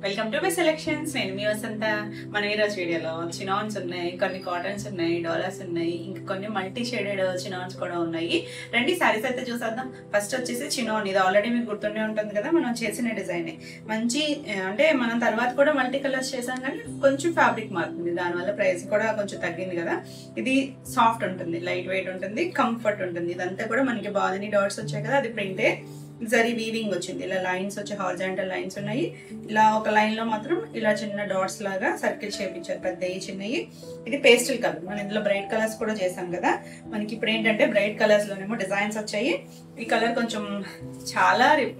Welcome to my selections. నేను మీ వసంత. మన ఈరోజు వీడియోలో చినాన్స్ ఉన్నాయి, కొన్ని కాటన్స్ ఉన్నాయి, డోలాస్ ఉన్నాయి, ఇంకా కొన్ని మల్టీ షేడెడ్ చినాన్స్ కూడా ఉన్నాయి. రెండు సారీస్ అయితే చూసేద్దాం. ఫస్ట్ వచ్చేసి చినాన్. ఇది ఆల్రెడీ మీకు గుర్తుండే ఉంటుంది కదా, మనం చేసిన డిజైన్ మంచి, అంటే మనం తర్వాత కూడా మల్టీ కలర్స్ చేసాం కానీ కొంచెం ఫ్యాబ్రిక్ మారుతుంది, దానివల్ల ప్రైస్ కూడా కొంచెం తగ్గింది కదా. ఇది సాఫ్ట్ ఉంటుంది, లైట్ వెయిట్ ఉంటుంది, కంఫర్ట్ ఉంటుంది. ఇదంతా కూడా మనకి బాదని డాట్స్ వచ్చాయి కదా, అది ప్రింటే జరీ వీవింగ్ వచ్చింది. ఇలా లైన్స్ వచ్చి హారిజాంటల్ లైన్స్ ఉన్నాయి. ఇలా ఒక లైన్ లో మాత్రం ఇలా చిన్న డాట్స్ లాగా సర్కిల్ చేపించారు, పెద్దవి చిన్నవి. ఇది పేస్టల్ కలర్. మనం ఇందులో బ్రైట్ కలర్స్ కూడా చేసాం కదా. మనకి ఇప్పుడు ఏంటంటే బ్రైట్ కలర్స్ లోనేమో డిజైన్స్ వచ్చాయి. ఈ కలర్ కొంచెం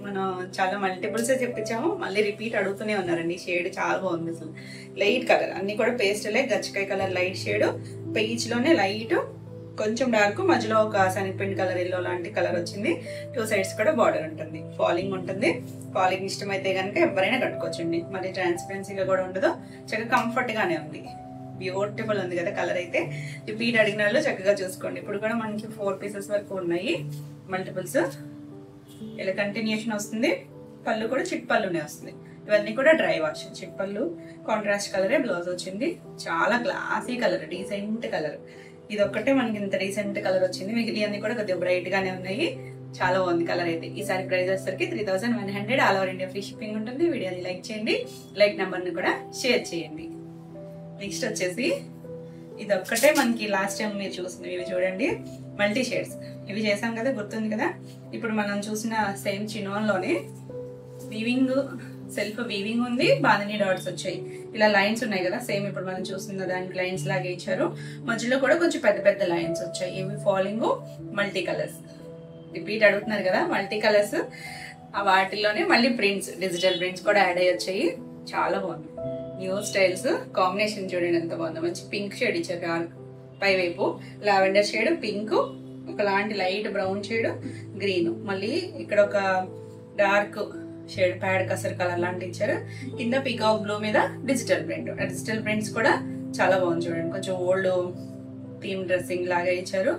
మనం చాలా మల్టిపుల్స్ చెప్పించాము, మళ్ళీ రిపీట్ అడుగుతూనే ఉన్నారండి. షేడ్ చాలా బాగుంది అసలు. లైట్ కలర్ అన్ని కూడా పేస్టలే. గచ్చకాయ కలర్ లైట్ షేడ్, పీచ్ లోనే లైట్, కొంచెం డార్క్, మధ్యలో ఒక శనగపిండి కలర్ ఎల్లో లాంటి కలర్ వచ్చింది. టూ సైడ్స్ కూడా బార్డర్ ఉంటుంది, ఫాలింగ్ ఉంటుంది. ఫాలింగ్ ఇష్టమైతే కనుక ఎవరైనా కట్టుకోవచ్చండి. మళ్ళీ ట్రాన్స్పరెన్సీగా కూడా ఉండదు, చక్కగా కంఫర్ట్ గానే ఉంది. బ్యూటిఫుల్ ఉంది కదా కలర్ అయితే. రిపీట్ అడిగిన వాళ్ళు చక్కగా చూసుకోండి. ఇప్పుడు కూడా మనకి 4 పీసెస్ వరకు ఉన్నాయి మల్టిపుల్స్. ఇలా కంటిన్యూషన్ వస్తుంది. పళ్ళు కూడా చిట్ పళ్ళునే వస్తుంది. ఇవన్నీ కూడా డ్రై వాష్. చిట్ పళ్ళు, కాంట్రాస్ట్ కలరే బ్లౌజ్ వచ్చింది. చాలా క్లాసీ కలర్, డీసెంట్ కలర్. ఇది ఒక్కటే మనకి ఇంత రీసెంట్ కలర్ వచ్చింది. మిగిలిన అన్ని కూడా కొద్దిగా బ్రైట్ గానే ఉన్నాయి. చాలా బాగుంది కలర్ అయితే. ఈసారి ప్రైస్ వచ్చేసరికి 3100. All over India free shipping ఉంటుంది. వీడియోని లైక్ చేయండి, లైక్ నెంబర్ ని కూడా షేర్ చేయండి. నెక్స్ట్ వచ్చేసి ఇది ఒక్కటే మనకి లాస్ట్ టైం మీరు చూసినవి. ఇవి చూడండి, మల్టీ షేడ్స్. ఇవి చేసాం కదా, గుర్తుంది కదా. ఇప్పుడు మనం చూసిన సేమ్ చినోన్ లోనే వీవింగ్, సెల్ఫ్ వీవింగ్ ఉంది, బాందిని డాట్స్ వచ్చాయి. ఇలా లైన్స్ ఉన్నాయి కదా, సేమ్ ఇప్పుడు మనం చూస్తున్న దానికి లైన్స్ లాగే ఇచ్చారు. మధ్యలో కూడా కొంచెం పెద్ద పెద్ద లైన్స్ వచ్చాయి. ఇవి ఫాలింగ్ మల్టీ కలర్స్. రిపీట్ అడుగుతున్నారు కదా మల్టీ కలర్స్. వాటిలోనే మళ్ళీ ప్రింట్స్, డిజిటల్ ప్రింట్స్ కూడా యాడ్ అయ్యి వచ్చాయి. చాలా బాగుంది. న్యూ స్టైల్స్ కాంబినేషన్ చూడండి ఎంత బాగుందో. మంచి పింక్ షేడ్ ఇచ్చారు, డార్క్ పైవైపు లావెండర్ షేడ్, పింక్, ఒకలాంటి లైట్ బ్రౌన్ షేడ్, గ్రీన్, మళ్ళీ ఇక్కడ ఒక డార్క్ షేడ్ ప్యాడ్ కసర్ కలర్ లాంటి ఇచ్చారు. కింద పీకాక్ బ్లూ మీద డిజిటల్ ప్రింట్. డిజిటల్ ప్రింట్స్ కూడా చాలా బాగుంది చూడండి. కొంచెం ఓల్డ్ థీమ్ డ్రెస్సింగ్ లాగా ఇచ్చారు.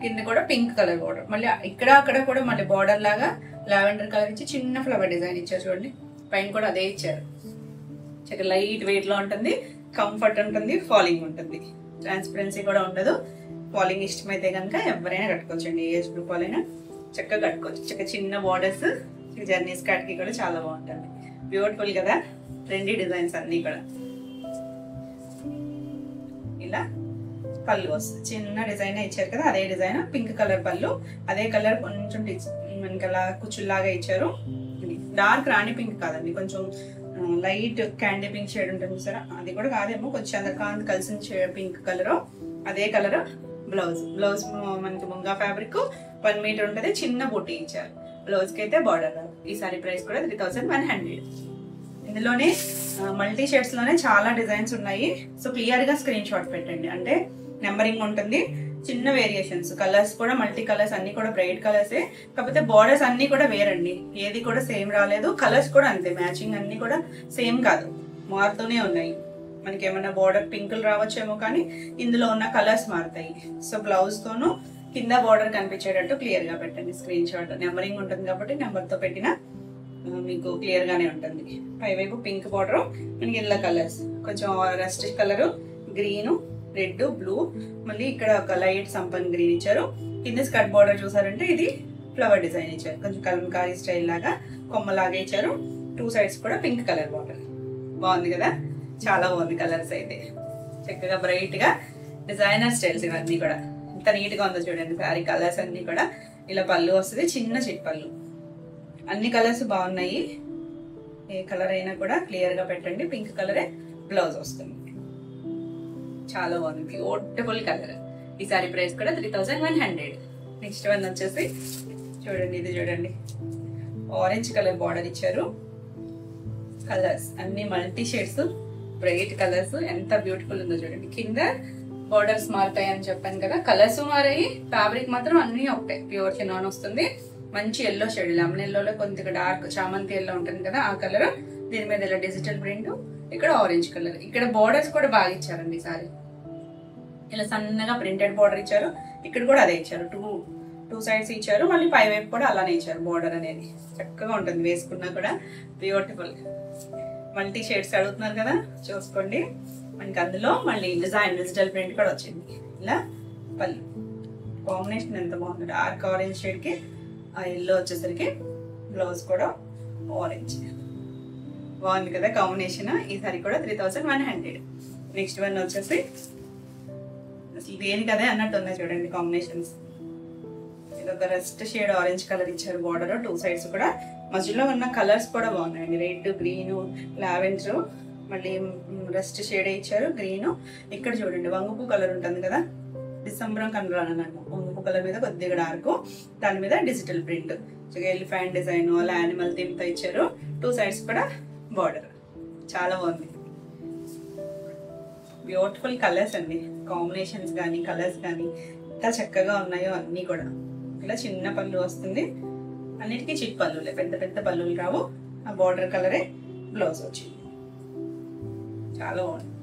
కింద కూడా పింక్ కలర్ బార్డర్, మళ్ళీ ఇక్కడ అక్కడ కూడా మళ్ళీ బార్డర్ లాగా లావెండర్ కలర్ ఇచ్చి చిన్న ఫ్లవర్ డిజైన్ ఇచ్చారు చూడండి. పైన కూడా అదే ఇచ్చారు. చక్కగా లైట్ వెయిట్ లో ఉంటుంది, కంఫర్ట్ ఉంటుంది, ఫాలింగ్ ఉంటుంది, ట్రాన్స్పరెన్సీ కూడా ఉండదు. ఫాలింగ్ ఇష్టమైతే కనుక ఎవరైనా కట్టుకోవచ్చండి. ఏజ్ గ్రూప్ వాళ్ళైనా చక్కగా కట్టుకోవచ్చు. చక్కగా చిన్న బార్డర్స్, జర్నీ స్కర్ట్ కి కూడా చాలా బాగుంటుంది. బ్యూటిఫుల్ కదా ట్రెండీ డిజైన్స్ అన్ని కూడా. ఇలా పళ్ళు వస్తుంది, చిన్న డిజైన్ ఇచ్చారు కదా, అదే డిజైన్ పింక్ కలర్ పళ్ళు, అదే కలర్ కొంచెం మనకి అలా కుచ్చుల్లాగా ఇచ్చారు. డార్క్ రాణి పింక్ కాదండి, కొంచెం లైట్ క్యాండీ పింక్ షేడ్ ఉంటుంది సరే, అది కూడా కాదేమో, కొంచెం చంద్రకాంత్ కలిసిన పింక్ కలర్. అదే కలర్ బ్లౌజ్. బ్లౌజ్ మనకి ముంగా ఫ్యాబ్రిక్ 1 మీటర్ ఉంటుంది, చిన్న బూటీ ఇచ్చారు. బ్లౌజ్ కి అయితే బార్డర్ రాదు. ఈ సారీ ప్రైస్ కూడా 3100. ఇందులోనే మల్టీ షేడ్స్ లోనే చాలా డిజైన్స్ ఉన్నాయి. సో క్లియర్ గా స్క్రీన్ షాట్ పెట్టండి, అంటే నెంబరింగ్ ఉంటుంది. చిన్న వేరియేషన్స్, కలర్స్ కూడా మల్టీ కలర్స్, అన్ని కూడా బ్రైట్ కలర్సే, కాకపోతే బార్డర్స్ అన్ని కూడా వేరండి. ఏది కూడా సేమ్ రాలేదు. కలర్స్ కూడా అంతే, మ్యాచింగ్ అన్ని కూడా సేమ్ కాదు, మారుతూనే ఉన్నాయి. మనకి ఏమన్నా బార్డర్ పింకులు రావచ్చేమో, కానీ ఇందులో ఉన్న కలర్స్ మారుతాయి. సో బ్లౌజ్ తోను కింద బార్డర్ కనిపించేటట్టు క్లియర్ గా పెట్టండి స్క్రీన్ షాట్. నెంబరింగ్ ఉంటుంది కాబట్టి నెంబర్ తో పెట్టినా మీకు క్లియర్ గానే ఉంటుంది. పైవైపు పింక్ బార్డర్, మనకి ఎల్లో కలర్స్, కొంచెం rust colour, green, red, blue, మళ్ళీ ఇక్కడ ఒక లైట్ సంపన్ గ్రీన్ ఇచ్చారు. కింద స్కర్ట్ బార్డర్ చూసారంటే ఇది ఫ్లవర్ డిజైన్ ఇచ్చారు, కొంచెం కలంకారీ స్టైల్ లాగా కొమ్మలాగా ఇచ్చారు. 2 సైడ్స్ కూడా పింక్ కలర్ బార్డర్. బాగుంది కదా, చాలా బాగుంది కలర్స్ అయితే. చక్కగా బ్రైట్ గా డిజైనర్ స్టైల్స్ ఇవన్నీ కూడా. ఎంత నీట్ గా ఉందో చూడండి శారీ. కలర్స్ అన్ని కూడా ఇలా పళ్ళు వస్తుంది, చిన్న చిట్ పళ్ళు. అన్ని కలర్స్ బాగున్నాయి. ఏ కలర్ అయినా కూడా క్లియర్ గా పెట్టండి. పింక్ కలరే బ్లౌజ్ వస్తుంది. చాలా బాగుంది, బ్యూటిఫుల్ కలర్. ఈ సారీ ప్రైస్ కూడా 3100. నెక్స్ట్ వన్ వచ్చేసి చూడండి, ఇది చూడండి, ఆరెంజ్ కలర్ బార్డర్ ఇచ్చారు. కలర్స్ అన్ని మల్టీ షేడ్స్, బ్రైట్ కలర్స్. ఎంత బ్యూటిఫుల్ ఉందో చూడండి. కింద బార్డర్స్ మారుతాయి అని చెప్పాను కదా, కలర్స్ మారాయి, ఫ్యాబ్రిక్ మాత్రం అన్ని ఒకటే, ప్యూర్ చినాన్ వస్తుంది. మంచి ఎల్లో షేడ్, లెమన్ ఎల్లోలో కొంచెం డార్క్ చామంతి ఎల్లో ఉంటుంది కదా, ఆ కలర్. దీని మీద ఇలా డిజిటల్ ప్రింట్, ఇక్కడ ఆరెంజ్ కలర్. ఇక్కడ బార్డర్స్ కూడా బాగా ఇచ్చారండి సారీ. ఇలా సన్నగా ప్రింటెడ్ బార్డర్ ఇచ్చారు. ఇక్కడ కూడా అదే ఇచ్చారు, టూ సైడ్స్ ఇచ్చారు. మళ్ళీ పై వైపు కూడా అలానే ఇచ్చారు బార్డర్ అనేది. చక్కగా ఉంటుంది వేసుకున్నా కూడా, బ్యూటిఫుల్. మల్టీ షేడ్స్ అడుగుతున్నారు కదా, చూసుకోండి. మనకి అందులో మళ్ళీ డిజిటల్ ప్రింట్ కూడా వచ్చింది. ఇలా పళ్ళు కాంబినేషన్ ఎంత బాగుంది, డార్క్ ఆరెంజ్ షేడ్కి ఆ ఎల్లో వచ్చేసరికి బ్లౌజ్ కూడా ఆరెంజ్. బాగుంది కదా కాంబినేషన్. ఈ సారీ కూడా 3100. నెక్స్ట్ వన్ వచ్చేసి అసలు దేనికి అదే అన్నట్టు ఉన్నాయి చూడండి కాంబినేషన్స్. ఇది ఒక రెస్ట్ షేడ్ ఆరెంజ్ కలర్ ఇచ్చారు బార్డర్, 2 సైడ్స్ కూడా. మధ్యలో ఉన్న కలర్స్ కూడా బాగున్నాయండి, రెడ్, గ్రీన్, లావెండర్, మళ్ళీ రెస్ట్ షేడ్ ఇచ్చారు గ్రీన్. ఇక్కడ చూడండి వంగుపు కలర్ ఉంటుంది కదా, డిసెంబర్ కలర్ అన్నట్టు. వంగుపు కలర్ మీద కొద్దిగా డార్క్, దాని మీద డిజిటల్ ప్రింట్, ఎలిఫెంట్ డిజైన్ అలా యానిమల్ థీమ్ తో ఇచ్చారు. 2 సైడ్స్ కూడా బార్డర్. చాలా బాగుంది, బ్యూటిఫుల్ కలర్స్ అండి. కాంబినేషన్స్ కానీ కలర్స్ కానీ ఎంత చక్కగా ఉన్నాయో అన్నీ కూడా. ఇలా చిన్న పళ్ళు వస్తుంది, అన్నిటికీ చిట్ పళ్ళులే, పెద్ద పెద్ద పళ్ళులు రావు. ఆ బార్డర్ కలరే బ్లౌజ్ వచ్చింది. చాలా బాగుంది,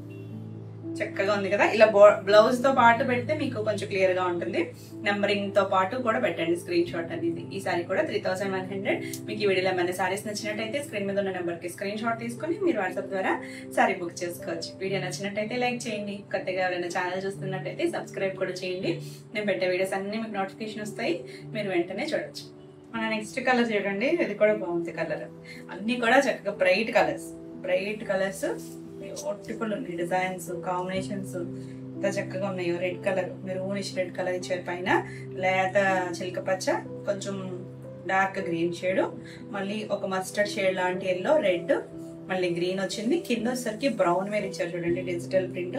చక్కగా ఉంది కదా. ఇలా బ్లౌజ్ తో పాటు పెడితే మీకు కొంచెం క్లియర్ గా ఉంటుంది. నెంబరింగ్ తో పాటు కూడా పెట్టండి స్క్రీన్ షాట్ అనేది. ఈ సారీ కూడా 3100. మీకు ఈ వీడియోలో ఏమైనా సారీస్ నచ్చినట్టయితే స్క్రీన్ మీద ఉన్న నెంబర్ కి స్క్రీన్ షాట్ తీసుకుని మీరు వాట్సాప్ ద్వారా సారీ బుక్ చేసుకోవచ్చు. వీడియో నచ్చినట్టయితే లైక్ చేయండి. కొత్తగా ఎవరైనా ఛానల్ చూస్తున్నట్టయితే సబ్స్క్రైబ్ కూడా చేయండి. నేను పెట్టే వీడియోస్ అన్ని మీకు నోటిఫికేషన్ వస్తాయి, మీరు వెంటనే చూడొచ్చు. మన నెక్స్ట్ కలర్ చూడండి, ఇది కూడా బాగుంది కలర్. అన్ని కూడా చక్కగా బ్రైట్ కలర్స్ బ్యూటిఫుల్ ఉన్నాయి. డిజైన్స్ కాంబినేషన్స్ ఎంత చక్కగా ఉన్నాయో. Red colour, maroonish red colour ఇచ్చారు, పైన లేత చిలక పచ్చ, కొంచెం డార్క్ గ్రీన్ షేడ్, మళ్ళీ ఒక మస్టర్డ్ షేడ్ లాంటి ఎల్లో, రెడ్, మళ్ళీ గ్రీన్ వచ్చింది. కింద వచ్చేసరికి బ్రౌన్ మీద ఇచ్చారు చూడండి డిజిటల్ ప్రింట్.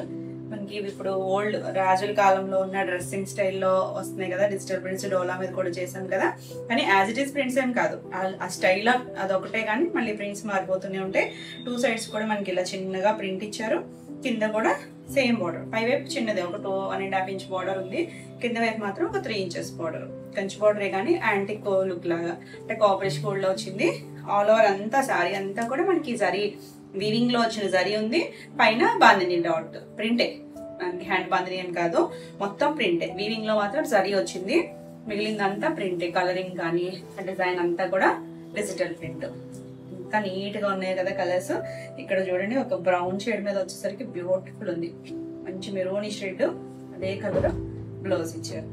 మనకి ఇప్పుడు ఓల్డ్ రాజుల కాలంలో ఉన్న డ్రెస్సింగ్ స్టైల్లో వస్తున్నాయి కదా డిజిటల్ ప్రింట్స్, డోలా మీద కూడా చేసాం కదా. కానీ యాజ్ ఇట్ ఈస్ ప్రింట్స్ ఏం కాదు, ఆ స్టైల్ అదొకటే, కానీ మళ్ళీ ప్రింట్స్ మారిపోతూనే ఉంటాయి. 2 సైడ్స్ కూడా మనకి ఇలా చిన్నగా ప్రింట్ ఇచ్చారు. కింద కూడా సేమ్ బార్డర్, పై వైపు చిన్నది ఒక 2.5 ఇంచ్ బార్డర్ ఉంది, కింద వైపు మాత్రం ఒక 3 ఇంచెస్ బార్డర్. కంచి బార్డరే కానీ యాంటిక్ లుక్ లాగా, అంటే కాపరేజ్ గోల్డ్ లో వచ్చింది. ఆల్ ఓవర్ అంతా సారీ అంతా కూడా మనకి జరీ వీవింగ్ లో వచ్చిన జరీ ఉంది. పైన బాందిని డాట్ ప్రింటే, మనకి హ్యాండ్ బాందిని ఏం కాదు, మొత్తం ప్రింటే. వీవింగ్ లో మాత్రం జరీ వచ్చింది, మిగిలిందంతా ప్రింటే. కలరింగ్ కానీ డిజైన్ అంతా కూడా డిజిటల్ ప్రింట్. ఇంకా నీట్ గా ఉన్నాయి కదా కలర్స్. ఇక్కడ చూడండి ఒక బ్రౌన్ షేడ్ మీద వచ్చేసరికి బ్యూటిఫుల్ ఉంది, మంచి మెరూనిష్ రెడ్, అదే కలర్ బ్లౌజ్ ఇచ్చారు.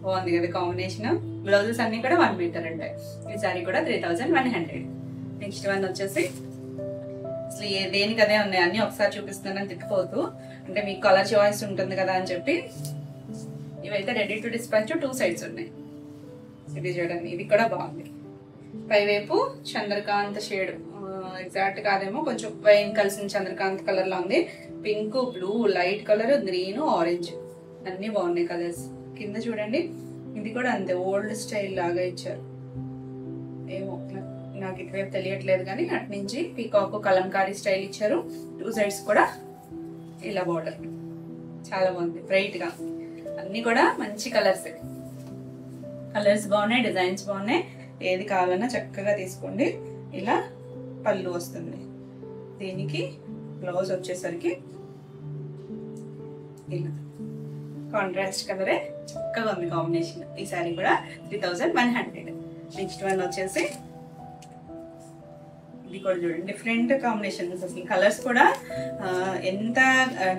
బాగుంది కదా కాంబినేషన్. బ్లౌజెస్ అన్ని కూడా 1 మీటర్ ఉంటాయి. ఈ సారీ కూడా 3100. నెక్స్ట్ వన్ వచ్చేసి అసలు దేనికి అదే ఉన్నాయి, అన్ని ఒకసారి చూపిస్తున్నానని తిప్పిపోతూ, అంటే మీకు కలర్ చాయిస్ ఉంటుంది కదా అని చెప్పి. ఇవైతే రెడీ టు డిస్పాచ్, 2 సైడ్స్ ఉన్నాయి. ఇది చూడండి, ఇది కూడా బాగుంది. పైవైపు చంద్రకాంత్ షేడ్, ఎగ్జాక్ట్ కాదేమో, కొంచెం వైన్ కలిసిన చంద్రకాంత్ కలర్ లా ఉంది. Pink, blue, light colour, green, orange అన్ని బాగున్నాయి కలర్స్. కింద చూడండి, ఇది కూడా అంతే ఓల్డ్ స్టైల్ లాగా ఇచ్చారు. ఏమో నాకు ఇటువైపు తెలియట్లేదు, కానీ అటు నుంచి పీకాక్ కలంకారీ స్టైల్ ఇచ్చారు. 2 సైడ్స్ కూడా ఇలా బార్డర్. చాలా బాగుంది, బ్రైట్ గా. అన్ని కూడా మంచి కలర్స్ బాగున్నాయి, డిజైన్స్ బాగున్నాయి. ఏది కావాలన్నా చక్కగా తీసుకోండి. ఇలా పళ్ళు వస్తుంది, దీనికి బ్లౌజ్ వచ్చేసరికి ఇలా కాంట్రాస్ట్ కలరే చక్కగా ఉంది కాంబినేషన్. ఈ సారీ కూడా 3100. నెక్స్ట్ వన్ వచ్చేసి ఇది కూడా చూడండి, డిఫరెంట్ కాంబినేషన్స్. అసలు కలర్స్ కూడా ఎంత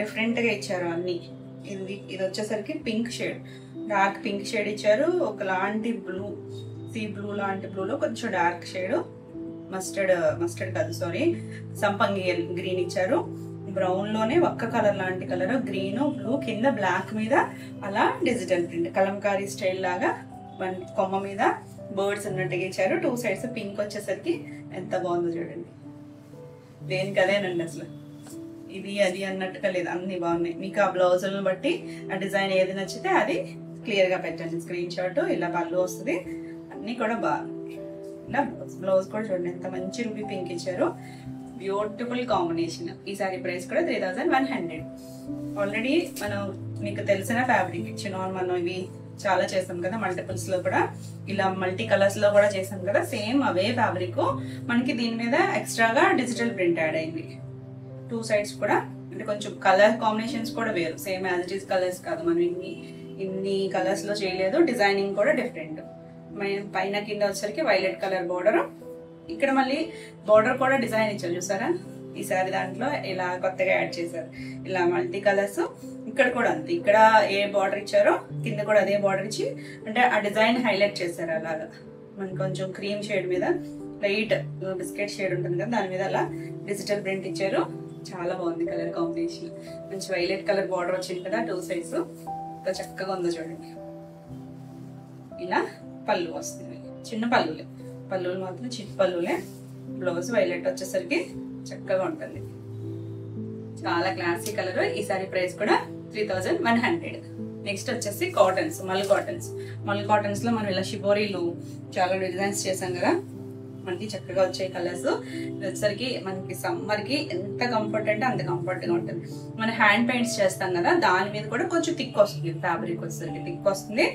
డిఫరెంట్ గా ఇచ్చారు అన్ని. ఇది వచ్చేసరికి pink shade, dark pink shade ఇచ్చారు. ఒకలాంటి బ్లూ, సీ బ్లూ లాంటి బ్లూలో కొంచెం డార్క్ షేడ్, మస్టర్డ్ కాదు సారీ, సంపంగి గ్రీన్ ఇచ్చారు. బ్రౌన్ లోనే ఒక్క కలర్ లాంటి కలర్, గ్రీన్, బ్లూ, కింద బ్లాక్ మీద అలా డిజిటల్ ప్రింట్ కలంకారీ స్టైల్ లాగా కొమ్మ మీద బర్డ్స్ ఉన్నట్టుగా ఇచ్చారు. 2 సైడ్స్ పింక్ వచ్చేసరికి ఎంత బాగుందో చూడండి. దేనికి అదేనండి, అసలు ఇది అది అన్నట్టుగా లేదు, అన్ని బాగున్నాయి. మీకు ఆ బ్లౌజులను బట్టి ఆ డిజైన్ ఏది నచ్చితే అది క్లియర్ గా పెట్టండి స్క్రీన్ షాట్. ఇలా పళ్ళు వస్తుంది, అన్ని కూడా బాగున్నాయి. ఇలా బ్లౌజ్ కూడా చూడండి ఎంత మంచి రూబీ పింక్ ఇచ్చారు, బ్యూటిఫుల్ కాంబినేషన్. ఈ సారీ ప్రైస్ కూడా 3100. ఆల్రెడీ మనం మీకు తెలిసిన ఫ్యాబ్రిక్ చినాన్, మనం ఇవి చాలా చేసాం కదా మల్టిపుల్స్ లో కూడా, ఇలా మల్టీ కలర్స్ లో కూడా చేసాం కదా, సేమ్ అవే ఫ్యాబ్రిక్. మనకి దీని మీద ఎక్స్ట్రాగా డిజిటల్ ప్రింట్ యాడ్ అయింది. 2 సైడ్స్ కూడా, అంటే కొంచెం కలర్ కాంబినేషన్స్ కూడా వేరు, same as it is colours కాదు, మనం ఇన్ని కలర్స్ లో చేయలేదు. డిజైనింగ్ కూడా డిఫరెంట్. పైన కింద వచ్చేసరికి వైలెట్ కలర్ బోర్డర్, ఇక్కడ మళ్ళీ బార్డర్ కూడా డిజైన్ ఇచ్చారు చూసారా, ఈసారి దాంట్లో ఇలా కొత్తగా యాడ్ చేశారు, ఇలా మల్టీ కలర్స్. ఇక్కడ కూడా అంతే, ఇక్కడ ఏ బార్డర్ ఇచ్చారో కింద కూడా అదే బార్డర్ ఇచ్చి అంటే ఆ డిజైన్ హైలైట్ చేశారు. అలాగా మనకి కొంచెం క్రీమ్ షేడ్ మీద లైట్ బిస్కెట్ షేడ్ ఉంటుంది కదా, దాని మీద అలా డిజిటల్ ప్రింట్ ఇచ్చారు. చాలా బాగుంది కలర్ కాంబినేషన్. మంచి వైలెట్ కలర్ బార్డర్ వచ్చింది కదా 2 sides, ఇంకా చక్కగా ఉందో చూడండి. ఇలా పళ్ళు వస్తుంది, చిన్న పళ్ళులే, పళ్ళులు మాత్రం చిన్న పళ్ళులే. బ్లౌజ్ వైలెట్ వచ్చేసరికి చక్కగా ఉంటుంది, చాలా క్లాసీ కలర్. ఈ సారీ ప్రైస్ కూడా 3100. నెక్స్ట్ వచ్చేసి కాటన్స్, మల్ కాటన్స్. మల్ కాటన్స్ లో మనం ఇలా షిబోరీలు చాలా డిజైన్స్ చేసాం కదా, మనకి చక్కగా వచ్చాయి కలర్స్. వచ్చేసరికి మనకి సమ్మర్ కి ఎంత కంఫర్ట్ అంటే అంత కంఫర్ట్ గా ఉంటుంది. మనం హ్యాండ్ పెయింట్స్ చేస్తాం కదా, దాని మీద కూడా కొంచెం థిక్ వస్తుంది, ఫ్యాబ్రిక్ వచ్చేసరికి థిక్ వస్తుంది.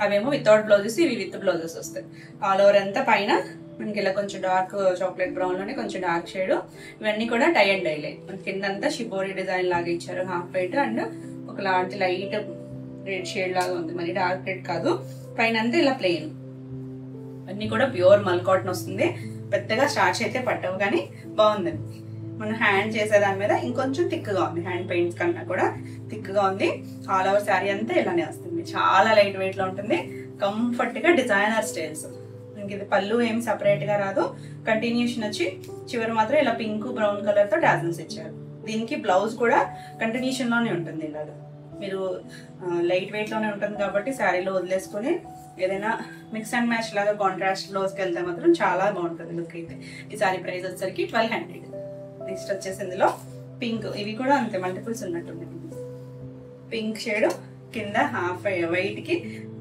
అవేమో వితౌట్ బ్లౌజెస్, ఇవి విత్ బ్లౌజెస్ వస్తాయి. ఆల్ ఓవర్ అంతా పైన మనకి ఇలా కొంచెం డార్క్ చాక్లెట్ బ్రౌన్ లోనే కొంచెం డార్క్ షేడ్. ఇవన్నీ కూడా టై అండ్ డైలే. మనకి కిందంతా షిబోరీ డిజైన్ లాగా ఇచ్చారు, హాఫ్ వైట్ అండ్ ఒక లాంటి లైట్ రెడ్ షేడ్ లాగా ఉంది, మరి డార్క్ రెడ్ కాదు. పైన అంతా ఇలా ప్లెయిన్. అన్ని కూడా ప్యూర్ మల్ కాటన్ వస్తుంది. పెద్దగా స్టార్చ్ అయితే పట్టవు కానీ బాగుందండి. మనం హ్యాండ్ చేసే దాని మీద ఇంకొంచెం థిక్గా ఉంది, హ్యాండ్ పెయింట్స్ కన్నా కూడా థిక్గా ఉంది. ఆల్ ఓవర్ శారీ అంతా ఇలానే వస్తుంది, చాలా లైట్ వెయిట్ లో ఉంటుంది. కంఫర్ట్ గా డిజైనర్ స్టైల్స్. మనకి ఇది పళ్ళు ఏం సపరేట్ గా రాదు, కంటిన్యూషన్ వచ్చి చివరి మాత్రం ఇలా పింక్ బ్రౌన్ కలర్ తో టాజిల్స్ ఇచ్చారు. దీనికి బ్లౌజ్ కూడా కంటిన్యూషన్ లోనే ఉంటుంది. ఇలాగా మీరు లైట్ వెయిట్ లోనే ఉంటుంది కాబట్టి శారీలో వదిలేసుకుని ఏదైనా మిక్స్ అండ్ మ్యాచ్ లాగా కాంట్రాస్ట్ బ్లౌజ్కి వెళ్తే మాత్రం చాలా బాగుంటుంది లుక్ అయితే. ఈ సారీ ప్రైస్ వచ్చేసరికి 1200. నెక్స్ట్ వచ్చేసి ఇందులో పింక్, ఇవి కూడా అంతే మల్టిపుల్స్ ఉన్నట్టుంది. పింక్ షేడ్ కింద హాఫ్ వైట్ కి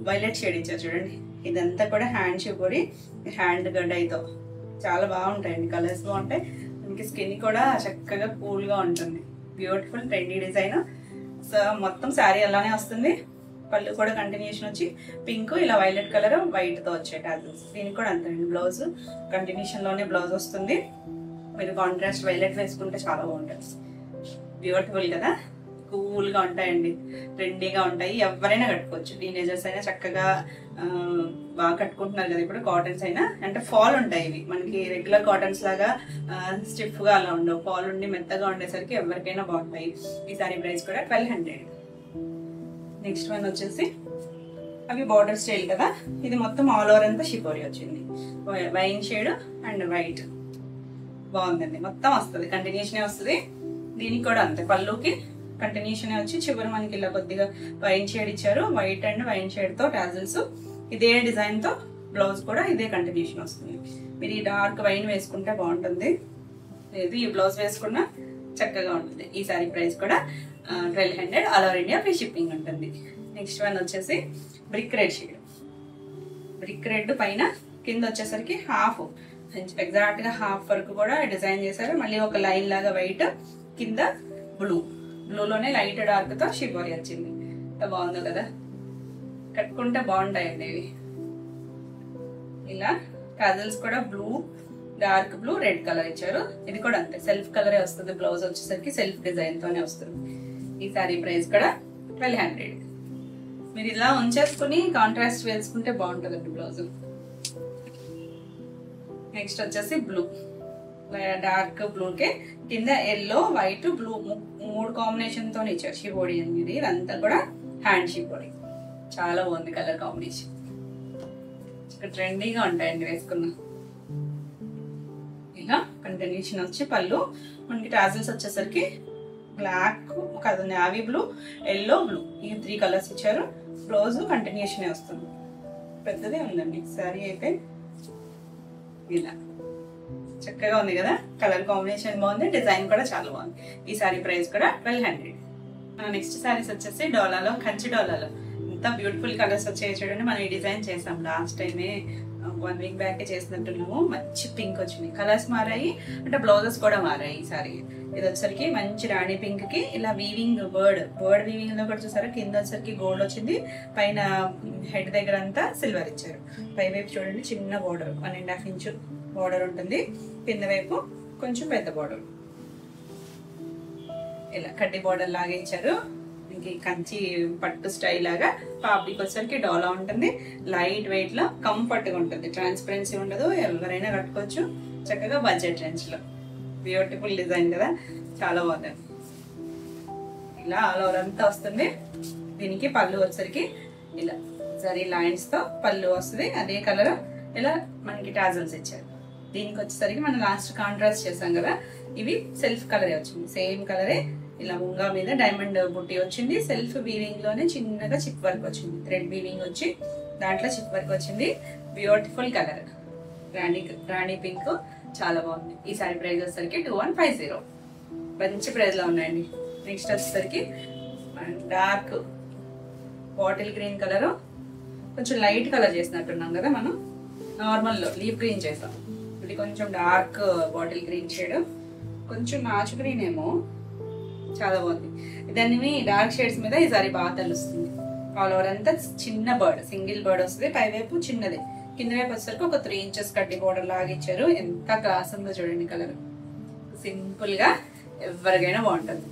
వైలెట్ షేడ్ ఇచ్చారు చూడండి. ఇదంతా కూడా హ్యాండ్ షిబోరీ, హ్యాండ్ గడ్డైతో చాలా బాగుంటాయండి, కలర్స్ బాగుంటాయి. మనకి స్కిన్ కూడా చక్కగా కూల్ గా ఉంటుంది. Beautiful trendy design. సో మొత్తం శారీ అలానే వస్తుంది. పళ్ళు కూడా కంటిన్యూషన్ వచ్చి పింక్ ఇలా వైలెట్ కలర్ వైట్ తో వచ్చే టాజిల్స్. దీనికి కూడా అంతే అండి, బ్లౌజ్ కంటిన్యూషన్ లోనే బ్లౌజ్ వస్తుంది. మీరు కాంట్రాస్ట్ వైలెట్ వేసుకుంటే చాలా బాగుంటుంది. బ్యూటిఫుల్ కదా, కూల్ గా ఉంటాయండి, ట్రెండీగా ఉంటాయి. ఎవరైనా కట్టుకోవచ్చు, టీనేజర్స్ అయినా చక్కగా బాగా కట్టుకుంటున్నారు కదా ఇప్పుడు. కాటన్స్ అయినా అంటే ఫాల్ ఉంటాయి ఇవి, మనకి రెగ్యులర్ కాటన్స్ లాగా స్టిఫ్ గా అలా ఉండవు, ఫాల్ ఉండి మెత్తగా ఉండేసరికి ఎవరికైనా బాగుంటాయి. ఈ సారీ ప్రైస్ కూడా 1200. నెక్స్ట్ వన్ వచ్చేసి అవి బార్డర్ స్టైల్ కదా, ఇది మొత్తం ఆల్ ఓవర్ అంతా షిబోరీ వచ్చింది, వైన్ షేడ్ అండ్ వైట్. బాగుందండి, మొత్తం వస్తుంది, కంటిన్యూషనే వస్తుంది. దీనికి కూడా అంతే, పళ్ళుకి కంటిన్యూషన్ వచ్చి చివరి మనకి ఇలా కొద్దిగా వైన్ షేడ్ ఇచ్చారు, వైట్ అండ్ వైన్ షేడ్ తో టాజిల్స్. ఇదే డిజైన్ తో బ్లౌజ్ కూడా ఇదే కంటిన్యూషన్ వస్తుంది. మీరు ఈ డార్క్ వైన్ వేసుకుంటే బాగుంటుంది, లేదు ఈ బ్లౌజ్ వేసుకున్నా చక్కగా ఉంటుంది. ఈ సారీ ప్రైస్ కూడా 1200. All over India free shipping ఉంటుంది. నెక్స్ట్ వన్ వచ్చేసి brick red shade. Brick red పైన కింద వచ్చేసరికి హాఫ్, ఎగ్జాక్ట్ గా హాఫ్ వరకు కూడా డిజైన్ చేశారు. మళ్ళీ ఒక లైన్ లాగా వైట్, కింద బ్లూ, బ్లూలోనే లైట్ డార్క్ తో షిబోరీ వచ్చింది. బాగుంది కదా, కట్టుకుంటే బాగుంటాయండి ఇవి. ఇలా టాజిల్స్ కూడా blue, dark blue, red colour ఇచ్చారు. ఇది కూడా అంతే సెల్ఫ్ కలరే వస్తుంది, బ్లౌజ్ వచ్చేసరికి సెల్ఫ్ డిజైన్ తోనే వస్తుంది. ఈ సారీ ప్రైస్ కూడా 1200. మీరు ఇలా ఉంచేసుకుని కాంట్రాస్ట్ వేసుకుంటే బాగుంటుందండి బ్లౌజ్. నెక్స్ట్ వచ్చేసి బ్లూ, డార్క్ బ్లూకే కింద ఎల్లో, వైట్, బ్లూ 3 కాంబినేషన్ తో ఇచ్చారు షిబోరీ అనేది. ఇదంతా కూడా హ్యాండ్ షిబోరీ, చాలా బాగుంది కలర్ కాంబినేషన్. ట్రెండీగా ఉంటాయండి వేసుకున్నా. ఇలా కంటిన్యూషన్ వచ్చి పళ్ళు మనకి టాజిల్స్ వచ్చేసరికి బ్లాక్ కాదు, నేవీ బ్లూ, ఎల్లో, బ్లూ, ఈ 3 కలర్స్ ఇచ్చారు. బ్లౌజ్ కంటిన్యూషన్ వస్తుంది, పెద్దదే ఉందండి సారీ అయితే. ఇలా చక్కగా ఉంది కదా, కలర్ కాంబినేషన్ బాగుంది, డిజైన్ కూడా చాలా బాగుంది. ఈ సారీ ప్రైస్ కూడా 1200. నెక్స్ట్ సారీస్ వచ్చేసి డోలాలో, కంచి డోలాలో ఎంత బ్యూటిఫుల్ కలర్స్ వచ్చాయి చూడండి. మనం ఈ డిజైన్ చేసాం లాస్ట్ టైమే, 1 వీక్ బ్యాక్ చేసినట్టున్నాము. మంచి పింక్ వచ్చినాయి, కలర్స్ మారాయి అంటే బ్లౌజెస్ కూడా మారాయి. ఈ సారీ ఇది వచ్చేసరికి మంచి రాణి పింక్ కి ఇలా వీవింగ్, బర్డ్ వీవింగ్ లో కూడా చూసారా. కింద వచ్చేసరికి గోల్డ్ వచ్చింది, పైన హెడ్ దగ్గర అంతా సిల్వర్ ఇచ్చారు. పై వైపు చూడండి చిన్న బోర్డర్, 1.5 ఇంచ్ బోర్డర్ ఉంటుంది. కింద వైపు కొంచెం పెద్ద బోర్డర్, ఇలా కడ్డీ బోర్డర్ లాగా ఇచ్చారు. ఇంక కంచి పట్టు స్టైల్ లాగా ఫ్యాబ్రిక్ వచ్చేసరికి డోలా ఉంటుంది. లైట్ వెయిట్ లో కంఫర్ట్ గా ఉంటుంది, ట్రాన్స్పరెన్సీ ఉండదు, ఎవరైనా కట్టుకోవచ్చు. చక్కగా బడ్జెట్ రేంజ్ లో బ్యూటిఫుల్ డిజైన్ కదా, చాలా బాగుంది. ఇలా ఆల్ ఓవర్ అంతా వస్తుంది. దీనికి పళ్ళు వచ్చరికి ఇలా జరీ లైన్స్ తో పళ్ళు వస్తుంది. అదే కలర్ ఇలా మనకి టాజల్స్ ఇచ్చారు. దీనికి వచ్చేసరికి మనం లాస్ట్ కాంట్రాస్ట్ చేసాం కదా, ఇవి సెల్ఫ్ కలరే వచ్చింది. సేమ్ కలరే ఇలా ముంగా మీద డైమండ్ బుట్టి వచ్చింది. సెల్ఫ్ వీవింగ్ లోనే చిన్నగా చిప్ వర్క్ వచ్చింది. థ్రెడ్ వీవింగ్ వచ్చి దాంట్లో చిప్ వర్క్ వచ్చింది. బ్యూటిఫుల్ కలర్ రాణి పింక్, చాలా బాగుంది. ఈ సారీ ప్రైస్ వచ్చేసరికి 2150, మంచి ప్రైస్ లో ఉన్నాయండి. నెక్స్ట్ వచ్చేసరికి డార్క్ బాటిల్ గ్రీన్ కలర్, కొంచెం లైట్ కలర్ చేసినట్టున్నాం కదా మనం. నార్మల్ లో లీప్ గ్రీన్ చేసాం, ఇది కొంచెం డార్క్ బాటిల్ గ్రీన్ షేడ్, కొంచెం నాచు గ్రీన్ ఏమో, చాలా బాగుంది. దాన్ని డార్క్ షేడ్స్ మీద ఈ సారీ బాగా తెలుస్తుంది. ఆల్ ఓవర్ అంతా చిన్న బర్డ్, సింగిల్ బర్డ్ వస్తుంది. పైవైపు చిన్నది, కింద వైపు వచ్చేసరికి ఒక 3 ఇంచెస్ కడ్డీ బోర్డర్ లాగా ఇచ్చారు. ఎంత క్లాస్ ఉందో చూడండి. కలర్ సింపుల్ గా ఎవరికైనా బాగుంటుంది.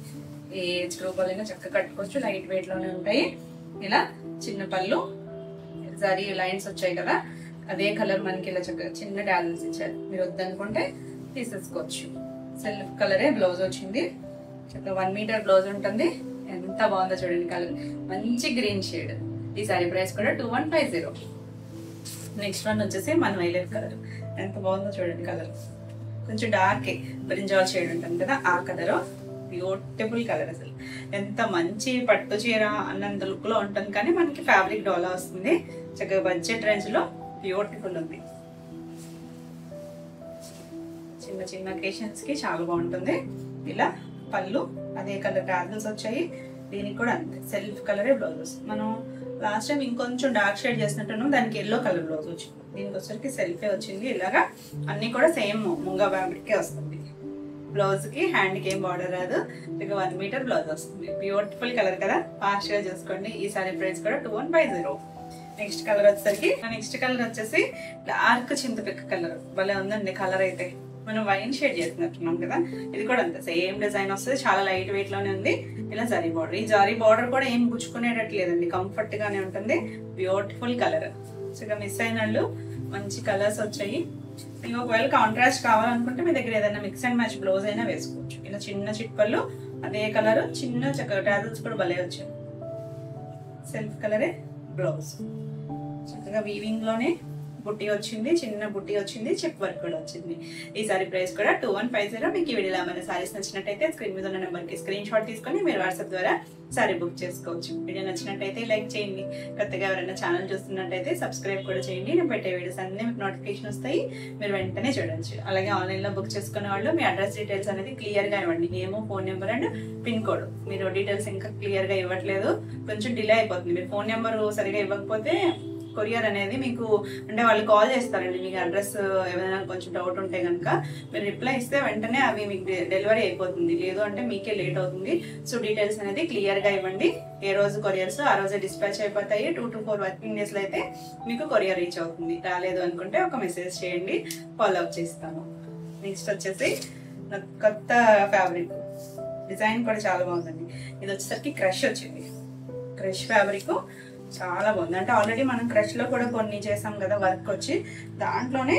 ఏ ఏజ్ గ్రూప్ వాళ్ళైనా చక్కగా కట్టుకోవచ్చు. లైట్ వెయిట్ లోనే ఉంటాయి. ఇలా చిన్న పళ్ళు, జరీ లైన్స్ వచ్చాయి కదా, అదే కలర్ మనకి ఇలా చక్కగా చిన్న డాలర్స్ ఇచ్చారు. మీరు వద్దనుకుంటే తీసేసుకోవచ్చు. సెల్ఫ్ కలరే బ్లౌజ్ వచ్చింది. చక్కగా 1 మీటర్ బ్లౌజ్ ఉంటుంది. ఎంత బాగుందో చూడండి. కలర్ మంచి గ్రీన్ షేడ్. ఈ సారీ ప్రైస్ కూడా 2150. నెక్స్ట్ వన్ వచ్చేసి మన వైలెట్ కలర్. ఎంత బాగుందో చూడండి. కలర్ కొంచెం డార్క్ బ్రింజాల్ షేడ్ ఉంటుంది కదా, ఆ కలర్. Beautiful colour. అసలు ఎంత మంచి పట్టు చీర అన్నంత లుక్ లో ఉంటుంది, కానీ మనకి ఫ్యాబ్రిక్ డోలా వస్తుంది. చక్కగా బడ్జెట్ రేంజ్ లో బ్యూటిఫుల్ ఉంది. చిన్న చిన్న అకేషన్స్ కి చాలా బాగుంటుంది. ఇలా పళ్ళు అదే కలర్ టాజల్స్ వచ్చాయి. దీనికి కూడా అంతే సెల్ఫ్ కలరే బ్లౌజ్ వస్తుంది. మనం లాస్ట్ టైం ఇంకొంచెం డార్క్ షేడ్ చేసినట్టున్నాం, దానికి ఎల్లో కలర్ బ్లౌజ్ వచ్చింది. దీనికి వచ్చరికి సెల్ఫే వచ్చింది. ఇలాగా అన్ని కూడా సేమ్ ముంగా ఫ్యాబ్రిక్ వస్తుంది. బ్లౌజ్ కి హ్యాండ్ కి ఏం బార్డర్ రాదు. ఇక 1 మీటర్ బ్లౌజ్ వస్తుంది. బ్యూటిఫుల్ కలర్ కదా, ఫాస్ట్ గా చూసుకోండి. ఈ సారీ ప్రైస్ కూడా 2150. నెక్స్ట్ కలర్ వచ్చేసి డార్క్ చింతపిక్క కలర్. భలే ఉందండి కలర్ అయితే. మనం వైన్ షేడ్ చేసినట్టున్నాం కదా, ఇది కూడా అంతే సేమ్ డిజైన్ వస్తుంది. చాలా లైట్ వెయిట్ లోనే ఉంది. ఇలా జరీ బార్డర్, ఈ జరీ బార్డర్ కూడా ఏం గుచ్చుకునేటట్లేదండి, కంఫర్ట్ గానే ఉంటుంది. Beautiful colour. ఇక మిస్ అయిన వాళ్ళు మంచి కలర్స్ వచ్చాయి. మీకు ఒకవేళ కాంట్రాస్ట్ కావాలనుకుంటే మీ దగ్గర ఏదైనా మిక్స్ అండ్ మ్యాచ్ బ్లౌజ్ అయినా వేసుకోవచ్చు. ఇలా చిన్న చిట్పళ్ళు అదే కలర్, చిన్న చక్కగా టాజల్స్ కూడా భలే వచ్చాయి. సెల్ఫ్ కలరే బ్లౌజ్. చక్కగా వీవింగ్ లోనే బుట్టి వచ్చింది, చిన్న బుట్టి వచ్చింది, చెక్ వర్క్ కూడా వచ్చింది. ఈ సారీ ప్రైస్ కూడా 2150. మీకు ఈ వీడియోలో మన సారీస్ నచ్చినట్టయితే స్క్రీన్ మీద ఉన్న నెంబర్ కి స్క్రీన్ షాట్ తీసుకొని మీరు వాట్సాప్ ద్వారా సారీ బుక్ చేసుకోవచ్చు. వీడియో నచ్చినట్టయితే లైక్ చేయండి. కొత్తగా ఎవరైనా ఛానల్ చూస్తున్నట్టయితే సబ్స్క్రైబ్ కూడా చేయండి. నేను పెట్టే వీడియోస్ అన్ని మీకు నోటిఫికేషన్ వస్తాయి, మీరు వెంటనే చూడొచ్చు. అలాగే ఆన్లైన్ లో బుక్ చేసుకునే వాళ్ళు మీ అడ్రస్ డీటెయిల్స్ అనేది క్లియర్ గా ఇవ్వండి. Name, phone number and pin code. మీరు డీటెయిల్స్ ఇంకా క్లియర్ గా ఇవ్వట్లేదు, కొంచెం డిలే అయిపోతుంది. మీరు ఫోన్ నెంబర్ సరిగా ఇవ్వకపోతే కొరియర్ అనేది మీకు అంటే వాళ్ళు కాల్ చేస్తారండి. మీకు అడ్రస్ ఏమైనా కొంచెం డౌట్ ఉంటే కనుక మీరు రిప్లై ఇస్తే వెంటనే అవి మీకు డెలివరీ అయిపోతుంది. లేదు అంటే మీకే లేట్ అవుతుంది. సో డీటెయిల్స్ అనేది క్లియర్ గా ఇవ్వండి. ఏ రోజు కొరియర్స్ ఆ రోజే డిస్పాచ్ అయిపోతాయి. 2 to 4 వర్కింగ్ డేస్ లో అయితే మీకు కొరియర్ రీచ్ అవుతుంది. రాలేదు అనుకుంటే ఒక మెసేజ్ చేయండి, ఫాలో అప్ చేస్తాను. నెక్స్ట్ వచ్చేసి కొత్త ఫ్యాబ్రిక్ డిజైన్ కూడా చాలా బాగుందండి. ఇది వచ్చేసరికి క్రష్ వచ్చింది. క్రష్ ఫ్యాబ్రిక్ చాలా బాగుంది. అంటే ఆల్రెడీ మనం క్రష్ లో కూడా కొన్ని చేసాం కదా వర్క్ వచ్చి, దాంట్లోనే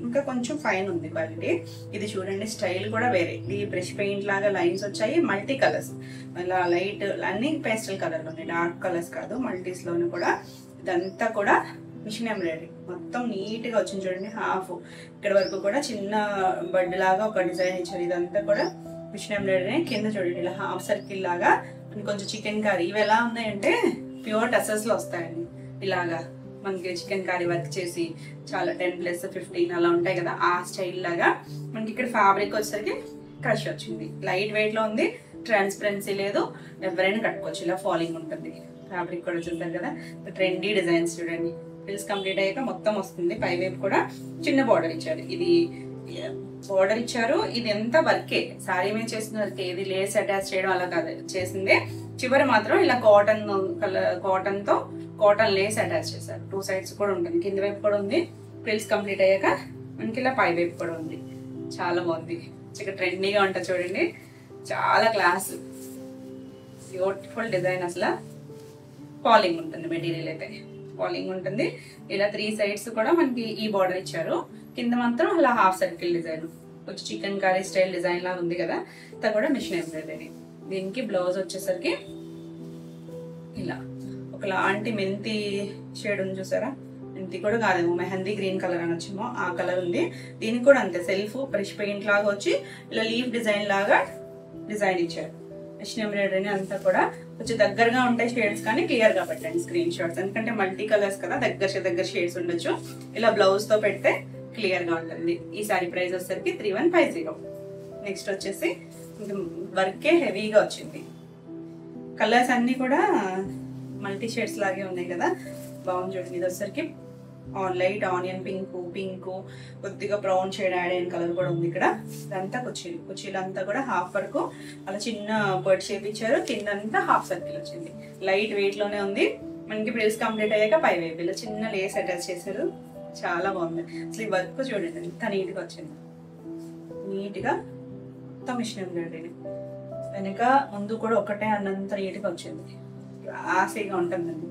ఇంకా కొంచెం ఫైన్ ఉంది క్వాలిటీ. ఇది చూడండి, స్టైల్ కూడా వేరే. ఈ బ్రష్ పెయింట్ లాగా లైన్స్ వచ్చాయి, మల్టీ కలర్స్, మళ్ళీ లైట్ అన్ని పేస్టల్ కలర్లు ఉన్నాయి, డార్క్ కలర్స్ కాదు. మల్టీస్ లోను కూడా ఇదంతా కూడా మిషన్ ఎంబ్రాయిడరీ మొత్తం నీట్ గా వచ్చింది. చూడండి, హాఫ్ ఇక్కడ వరకు కూడా చిన్న బడ్ లాగా ఒక డిజైన్ ఇచ్చారు. ఇదంతా కూడా మిషన్ ఎంబ్రాయిడరీ. కింద చూడండి ఇలా హాఫ్ సర్కిల్ లాగా కొంచెం చికెన్ కర్రీ. ఇవి ఎలా ఉన్నాయంటే ప్యూర్ టసల్స్ లో వస్తాయండి. ఇలాగా మనకి చికెన్ కర్రీ వర్క్ చేసి చాలా 10+15 అలా ఉంటాయి కదా, ఆ స్టైల్ లాగా మనకి ఇక్కడ ఫ్యాబ్రిక్ వచ్చేసరికి క్రష్ వచ్చింది. లైట్ వెయిట్ లో ఉంది, ట్రాన్స్పరెన్సీ లేదు, ఎవరైనా కట్టుకోవచ్చు. ఇలా ఫాలింగ్ ఉంటుంది. ఫ్యాబ్రిక్ కూడా చూస్తారు కదా, ట్రెండీ డిజైన్స్ చూడండి. ఫిల్స్ కంప్లీట్ అయ్యాక మొత్తం వస్తుంది. పైవైపు కూడా చిన్న బార్డర్ ఇచ్చారు. ఇది బార్డర్ ఇచ్చారు. ఇది ఎంత వర్కే, సారీ మీద చేసిన వర్కే, ఇది లేస్ అటాచ్ చేయడం అలా కాదు చేసిందే. చివరి మాత్రం ఇలా కాటన్ తో కాటన్ లేస్ అటాచ్ చేశారు. 2 సైడ్స్ కూడా ఉంటుంది, కింద వైపు కూడా ఉంది. ఫ్రిల్స్ కంప్లీట్ అయ్యాక మనకి ఇలా పై వైపు కూడా ఉంది. చాలా బాగుంది, ఇక్కడ ట్రెండీగా ఉంటుంది చూడండి. చాలా క్లాస్, బ్యూటిఫుల్ డిజైన్. అసలు ఫాలింగ్ ఉంటుంది మెటీరియల్ అయితే. ఫాలింగ్ ఉంటుంది. ఇలా 3 సైడ్స్ కూడా మనకి ఈ బార్డర్ ఇచ్చారు. కింద మాత్రం అలా హాఫ్ సర్కిల్ డిజైన్, కొంచెం చికెన్ కర్రీ స్టైల్ డిజైన్ లా ఉంది కదా, అంతా కూడా మిషన్ ఎంబ్రాయిడరీ. దీనికి బ్లౌజ్ వచ్చేసరికి ఇలా ఒకలాంటి మెంతి షేడ్ ఉంది చూసారా, మెంతి కూడా కాదేమో, మెహందీ గ్రీన్ కలర్ అనొచ్చేమో, ఆ కలర్ ఉంది. దీనికి కూడా అంతే, సెల్ఫ్ బ్రష్ పెయింట్ లాగా వచ్చి ఇలా లీఫ్ డిజైన్ లాగా డిజైన్ ఇచ్చారు. మిషన్ ఎంబ్రాయిడరీ అంతా కూడా కొంచెం దగ్గరగా ఉంటాయి షేడ్స్, కానీ క్లియర్ గా పెట్టండి స్క్రీన్ షాట్స్, ఎందుకంటే మల్టీ కలర్స్ కదా, దగ్గర షేడ్స్ ఉండొచ్చు. ఇలా బ్లౌజ్ తో పెడితే క్లియర్ గా ఉంటుంది. ఈ సారీ ప్రైస్ వచ్చేసరికి 3150. నెక్స్ట్ వచ్చేసి వర్కే హెవీగా వచ్చింది. కలర్స్ అన్ని కూడా మల్టీ షేడ్స్ లాగే ఉన్నాయి కదా, బాగుంది చూడండి. ఇది వచ్చేసరికి లైట్ ఆనియన్ పింక్, కొద్దిగా బ్రౌన్ షేడ్ యాడ్ అయిన కలర్ కూడా ఉంది ఇక్కడ. ఇదంతా కుర్చీలంతా కూడా హాఫ్ వరకు అలా చిన్న బర్డ్ షేప్ ఇచ్చారు, కింద అంతా హాఫ్ సర్కిల్ వచ్చింది. లైట్ వెయిట్ లోనే ఉంది. మనకి బ్రిల్స్ కంప్లీట్ అయ్యాక పై వైపు ఇలా చిన్న లేస్ అటాచ్ చేశారు, చాలా బాగుంది. అసలు ఈ వర్క్ చూడండి ఎంత నీట్ గా వచ్చింది, నీట్ గా మొత్తం మిషన్ ఎంబ్రాయిడరీ. వెనక ముందు కూడా ఒకటే అన్నంత నీట్ గా వచ్చింది, ఆసీగా ఉంటుందండి.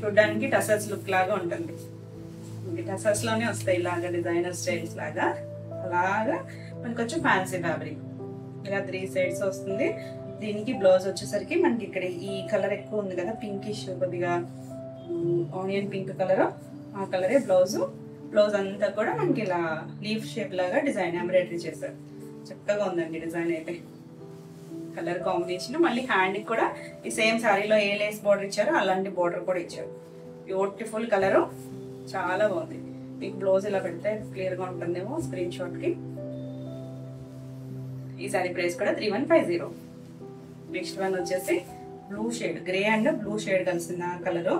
చూడ్డానికి టసల్స్ లుక్ లాగా ఉంటుంది. టసల్స్ లోనే వస్తాయి ఇలాగా డిజైనర్ స్టైల్స్ లాగా. అలాగా మనకి కొంచెం ఫ్యాన్సీ ఫ్యాబ్రిక్, ఇలా 3 సైడ్స్ వస్తుంది. దీనికి బ్లౌజ్ వచ్చేసరికి మనకి ఇక్కడ ఈ కలర్ ఎక్కువ ఉంది కదా, పింకిష్, కొద్దిగా ఆనియన్ పింక్ కలర్, ఆ కలరే బ్లౌజ్ అంతా కూడా మనకి ఇలా లీఫ్ షేప్ లాగా డిజైన్ ఎంబ్రాయిడరీ చేశారు. చక్కగా ఉందండి డిజైన్ అయితే, కలర్ కాంబినేషన్. మళ్ళీ హ్యాండ్ కి కూడా ఈ సేమ్ శారీలో ఏ లేస్ బార్డర్ ఇచ్చారో అలాంటి బార్డర్ కూడా ఇచ్చారు. బ్యూటిఫుల్ కలరు, చాలా బాగుంది. మీకు బ్లౌజ్ ఇలా పెడితే క్లియర్ గా ఉంటుందేమో స్క్రీన్ షాట్ కి. ఈ సారీ ప్రైస్ కూడా 3150. నెక్స్ట్ వన్ వచ్చేసి blue shade, grey and blue shade కలిసిన కలరు.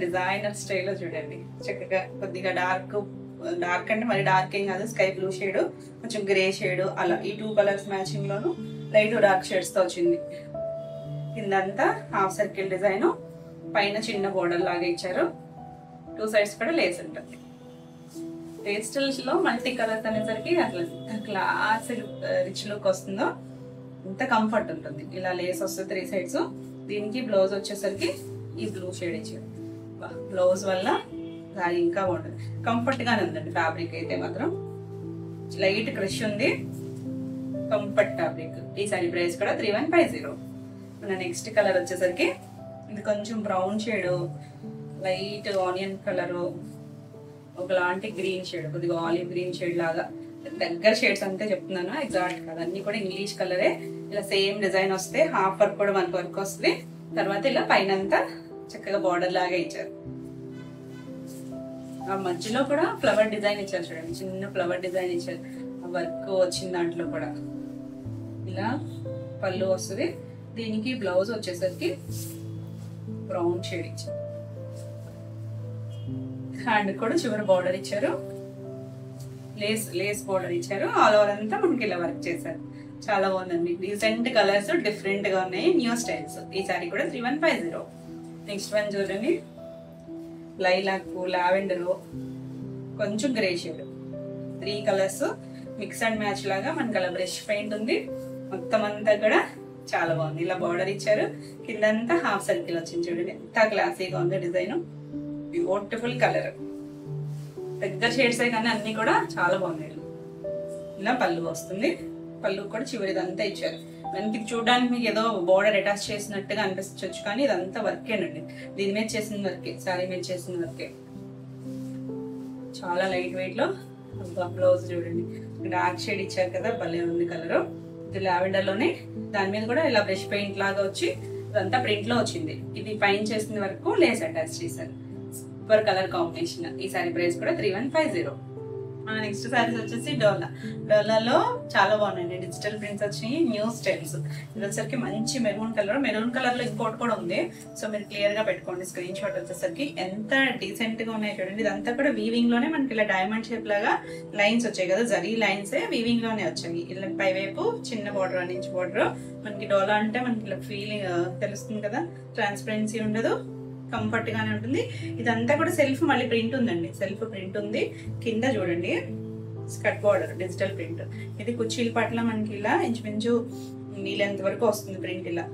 డిజైనర్ స్టైల్లో చూడండి, చక్కగా కొద్దిగా డార్క్ అంటే మరి డార్క్ ఏం కాదు, స్కై బ్లూ షేడ్, కొంచెం గ్రే షేడ్, అలా ఈ 2 కలర్స్ మ్యాచింగ్ లోను లైట్ డార్క్ షేడ్స్ తో వచ్చింది. కిందంతా హాఫ్ సర్కిల్ డిజైన్, పైన చిన్న బోర్డర్ లాగా ఇచ్చారు. 2 సైడ్స్ కూడా లేస్ ఉంటుంది. పేస్టల్స్ లో మల్టీ కలర్స్ అనేసరికి అట్లా క్లాస్ రిచ్ లుక్ వస్తుందో, ఇంత కంఫర్ట్ ఉంటుంది. ఇలా లేస్ వస్తుంది 3 సైడ్స్. దీనికి బ్లౌజ్ వచ్చేసరికి ఈ బ్లూ షేడ్ ఇచ్చారు. బ్లౌజ్ వల్ల అది ఇంకా బాగుంటుంది, కంఫర్ట్ గానే ఉందండి. ఫ్యాబ్రిక్ అయితే మాత్రం లైట్ క్రష్ ఉంది, కంఫర్ట్ ఫ్యాబ్రిక్. ఈ సారీ ప్రైస్ కూడా 3150. మన నెక్స్ట్ కలర్ వచ్చేసరికి ఇది కొంచెం brown shade, light onion colour, ఒకలాంటి గ్రీన్ షేడ్, కొద్దిగా ఆలివ్ గ్రీన్ షేడ్ లాగా. దగ్గర షేడ్స్ అంతే చెప్తున్నాను, ఎగ్జాక్ట్ కాదు, అన్ని కూడా ఇంగ్లీష్ కలరే. ఇలా సేమ్ డిజైన్ వస్తే హాఫ్ వర్క్ కూడా మనకు వర్క్ వస్తుంది. తర్వాత ఇలా పైన అంతా చక్కగా బార్డర్ లాగా ఇచ్చారు. ఆ మధ్యలో కూడా ఫ్లవర్ డిజైన్ ఇచ్చారు చూడండి, చిన్న ఫ్లవర్ డిజైన్ ఇచ్చారు. ఆ వర్క్ వచ్చిన దాంట్లో కూడా ఇలా పళ్ళు వస్తుంది. దీనికి బ్లౌజ్ వచ్చేసరికి బ్రౌన్ షేడ్ ఇచ్చారు. హ్యాండ్ కూడా చివరి బార్డర్ ఇచ్చారు, లేస్ బార్డర్ ఇచ్చారు. ఆల్ ఓవర్ అంతా మనకి ఇలా వర్క్ చేశారు. చాలా బాగుందండి. డీసెంట్ కలర్స్, డిఫరెంట్ గా ఉన్నాయి, న్యూ స్టైల్స్. ఈ సారీ కూడా 3150. నెక్స్ట్ వన్ చూడండి, లైలాక్, లావెండర్, కొంచెం grey shade, 3 colours mix and match లాగా మనకి అలా బ్రష్ పెయింట్ ఉంది. మొత్తం అంతా కూడా చాలా బాగుంది. ఇలా బార్డర్ ఇచ్చారు, కిందంతా హాఫ్ సర్కిల్ వచ్చింది చూడండి, ఎంత క్లాసీగా ఉంది డిజైన్. బ్యూటిఫుల్ కలర్, దగ్గర షేడ్స్ కానీ అన్ని కూడా చాలా బాగున్నాయి. ఇలా పళ్ళు వస్తుంది, పళ్ళు కూడా చివరిదంతా ఇచ్చారు. మనకి చూడడానికి మీకు ఏదో బోర్డర్ అటాచ్ చేసినట్టుగా అనిపించవచ్చు, కానీ ఇదంతా వర్కేనండి. దీని మీద చేసిన వర్కే, సారీ మీద చేసిన వర్కే. చాలా లైట్ వెయిట్ లో. బ్లౌజ్ చూడండి, డార్క్ షేడ్ ఇచ్చారు కదా, భలే ఉంది కలర్. ఇది లావెండర్ లోనే, దాని మీద కూడా ఇలా బ్రష్ పెయింట్ లాగా వచ్చి ఇదంతా ప్రింట్ లో వచ్చింది. ఇది పైన చేసిన వరకు లేస్ అటాచ్ చేశారు. Super colour combination. ఈ సారీ ప్రైస్ కూడా 3150. మన నెక్స్ట్ సారీస్ వచ్చేసి డోలాలో చాలా బాగున్నాయండి. డిజిటల్ ప్రింట్స్ వచ్చినాయి, న్యూ స్టైల్స్. ఇది వచ్చేసరికి మంచి మెరూన్ కలర్ లో ఇంకోటి కూడా ఉంది. సో మీరు క్లియర్ గా పెట్టుకోండి స్క్రీన్ షాట్. వచ్చేసరికి ఎంత డీసెంట్ గా ఉన్నాయి చూడండి. ఇదంతా కూడా వీవింగ్ లోనే మనకి ఇలా డైమండ్ షేప్ లాగా లైన్స్ వచ్చాయి కదా, జరీ లైన్స్ వీవింగ్ లోనే వచ్చాయి. ఇలా పై వైపు చిన్న బార్డర్, 1 ఇంచ్ బార్డర్. మనకి డోలా అంటే మనకి ఇలా ఫీలింగ్ తెలుస్తుంది కదా, ట్రాన్స్పరెన్సీ ఉండదు, కంఫర్ట్ గానే ఉంటుంది. ఇదంతా కూడా సెల్ఫ్ మళ్ళీ ప్రింట్ ఉందండి, సెల్ఫ్ ప్రింట్ ఉంది. కింద చూడండి స్కర్ట్ బార్డర్ డిజిటల్ ప్రింట్. ఇది కుర్చీల పట్ల మనకి ఇలా ఇంచుమించు నీళ్ళెంత వరకు వస్తుంది ప్రింట్. ఇలా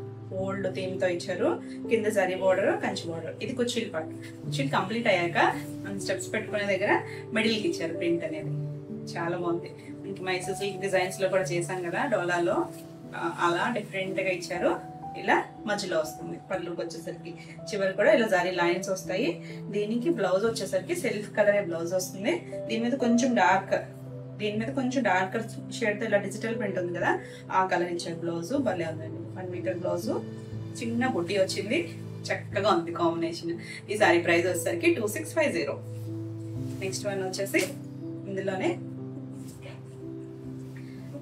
ఓల్డ్ థీమ్ తో ఇచ్చారు. కింద జరీ బార్డర్, కంచి బార్డర్. ఇది కుర్చీల పార్ట్. కుర్చీలు కంప్లీట్ అయ్యాక మన స్టెప్స్ పెట్టుకునే దగ్గర మిడిల్ కి ఇచ్చారు ప్రింట్ అనేది. చాలా బాగుంది. మనకి మైసూర్ సిల్క్ డిజైన్స్ లో కూడా చేసాం కదా డోలాలో, అలా డిఫరెంట్ గా ఇచ్చారు. ఇలా మధ్యలో వస్తుంది. పళ్ళుకి వచ్చేసరికి చివరి కూడా ఇలా జరీ లైన్స్ వస్తాయి. దీనికి బ్లౌజ్ వచ్చేసరికి సెల్ఫ్ కలరే బ్లౌజ్ వస్తుంది. దీని మీద కొంచెం డార్కర్ షేడ్ తో ఇలా డిజిటల్ ప్రింట్ ఉంది కదా, ఆ కలర్ ఇచ్చారు. బ్లౌజ్ భలే ఉందండి. 1 మీటర్ బ్లౌజ్, చిన్న బుట్టి వచ్చింది. చక్కగా ఉంది కాంబినేషన్. ఈ సారీ ప్రైస్ వచ్చేసరికి 2650. నెక్స్ట్ వన్ వచ్చేసి ఇందులోనే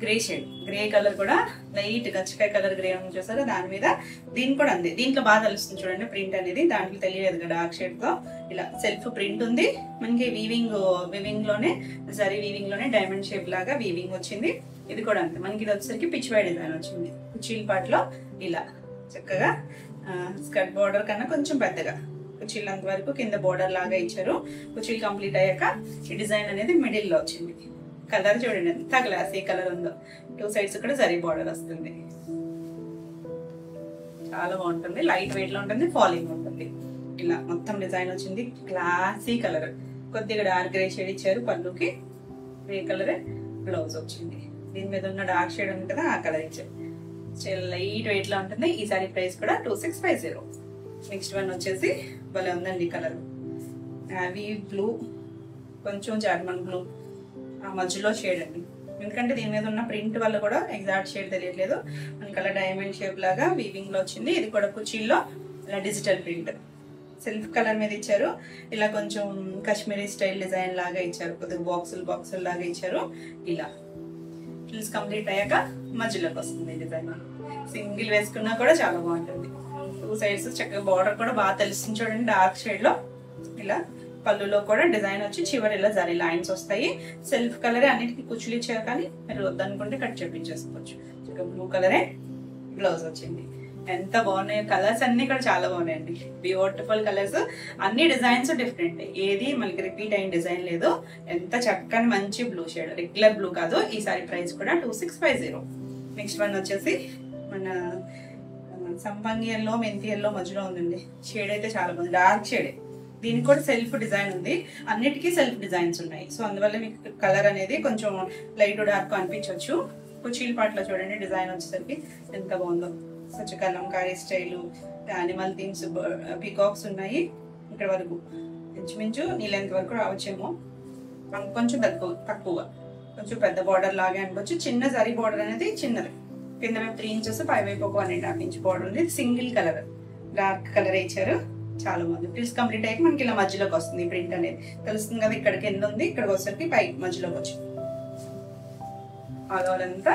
గ్రే షేడ్, గ్రే కలర్ కూడా లైట్ గచ్చకాయ కలర్ గ్రే ఉంది చూసారా, దాని మీద దీని కూడా అంది. దీంట్లో బాగా తెలుస్తుంది చూడండి ప్రింట్ అనేది. దాంట్లో తెలియదు కదా డార్క్ షేడ్ తో ఇలా సెల్ఫ్ ప్రింట్ ఉంది. మనకి వీవింగ్ లోనే జరీ వీవింగ్ లోనే డైమండ్ షేప్ లాగా వీవింగ్ వచ్చింది. ఇది కూడా అంతే. మనకి ఇది వచ్చేసరికి పిచ్ వై డిజైన్ వచ్చింది. కుర్చీల పార్ట్ లో ఇలా చక్కగా స్కర్ట్ బార్డర్ కన్నా కొంచెం పెద్దగా కుర్చీలు అంత వరకు కింద బార్డర్ లాగా ఇచ్చారు. కుర్చీలు కంప్లీట్ అయ్యాక ఈ డిజైన్ అనేది మిడిల్ లో వచ్చింది. కలర్ చూడండి ఎంత గ్లాసీ కలర్ ఉందో. 2 సైడ్స్ కూడా జరీ బార్డర్ వస్తుంది. చాలా బాగుంటుంది. లైట్ వెయిట్ లో ఉంటుంది, ఫాలింగ్ ఉంటుంది. ఇలా మొత్తం డిజైన్ వచ్చింది. Classy colour. కొద్దిగా డార్క్ గ్రే షేడ్ ఇచ్చారు. పళ్ళుకి గ్రే కలర్ బ్లౌజ్ వచ్చింది. దీని మీద ఉన్న డార్క్ షేడ్ ఉంది కదా, ఆ కలర్ ఇచ్చారు. చాలా లైట్ వెయిట్ లో ఉంటుంది. ఈ సారీ ప్రైస్ కూడా 2650. నెక్స్ట్ వన్ వచ్చేసి భలే ఉందండి కలర్. నావీ బ్లూ, కొంచెం జర్మన్ బ్లూ, ఆ మధ్యలో షేడ్ అండి. ఎందుకంటే దీని మీద ఉన్న ప్రింట్ వల్ల కూడా ఎగ్జాక్ట్ షేడ్ తెలియట్లేదు. మనకి అలా డైమండ్ షేప్ లాగా వీవింగ్ లో వచ్చింది. ఇది కూడా కుర్చీల్లో ఇలా డిజిటల్ ప్రింట్ సెల్ఫ్ కలర్ మీద ఇచ్చారు. ఇలా కొంచెం కాశ్మీరీ స్టైల్ డిజైన్ లాగా ఇచ్చారు. కొద్దిగా బాక్సులు లాగా ఇచ్చారు. ఇలా ఫ్రిల్స్ కంప్లీట్ అయ్యాక మధ్యలోకి వస్తుంది డిజైన్. సింగిల్ వేసుకున్నా కూడా చాలా బాగుంటుంది. 2 సైడ్స్ చక్కగా బార్డర్ కూడా బాగా తెలుస్తుంది చూడండి డార్క్ షేడ్ లో. ఇలా పళ్ళులో కూడా డిజైన్ వచ్చి చివరి ఇలా జరీ లైన్స్ వస్తాయి. సెల్ఫ్ కలరే అన్నిటికీ కుచ్చులు ఇచ్చారు, కానీ మీరు వద్దనుకుంటే కట్ చేపించేసుకోవచ్చు. బ్లూ కలరే బ్లౌజ్ వచ్చింది. ఎంత బాగున్నాయి కలర్స్ అన్ని కూడా చాలా బాగున్నాయండి. Beautiful colours. అన్ని డిజైన్స్ డిఫరెంట్, ఏది మనకి రిపీట్ అయిన డిజైన్ లేదు. ఎంత చక్కని మంచి బ్లూ షేడ్, రెగ్యులర్ బ్లూ కాదు. ఈ సారీ ప్రైస్ కూడా 2650. నెక్స్ట్ వన్ వచ్చేసి మన సంపంగి ఎల్లో, మెంతి ఎల్లో మధ్యలో ఉందండి. షేడ్ అయితే చాలా బాగుంది. Dark shade. దీనికి కూడా సెల్ఫ్ డిజైన్ ఉంది. అన్నిటికీ సెల్ఫ్ డిజైన్స్ ఉన్నాయి. సో అందువల్ల మీకు కలర్ అనేది కొంచెం లైట్ డార్క్ అనిపించవచ్చు. కుర్చీల పాటలో చూడండి డిజైన్ వచ్చేసరికి ఎంత బాగుందో. కొంచెం Kalamkari style, animal themes, peacocks ఉన్నాయి. ఇక్కడ వరకు ఇంచుమించు నీళ్ళెంత వరకు రావచ్చేమో. కొంచెం తక్కువ, కొంచెం పెద్ద బార్డర్ లాగే అనుకోవచ్చు. చిన్న జరీ బార్డర్ అనేది చిన్నది. కింద వైపు 3 ఇంచెస్, పై వైపు ఒక 1.5 ఇంచ్ బార్డర్ ఉంది. సింగిల్ కలర్, డార్క్ కలర్ ఇచ్చారు. చాలా బాగుంది. ఫ్రిల్స్ కంప్లీట్ అయ్యాక మనకి ఇలా మధ్యలోకి వస్తుంది ప్రింట్ అనేది. తెలుస్తుంది కదా, ఇక్కడ కింద ఉంది, ఇక్కడికి వచ్చేసరికి పై మధ్యలోకి వచ్చింది. ఆల్ ఓవర్ అంతా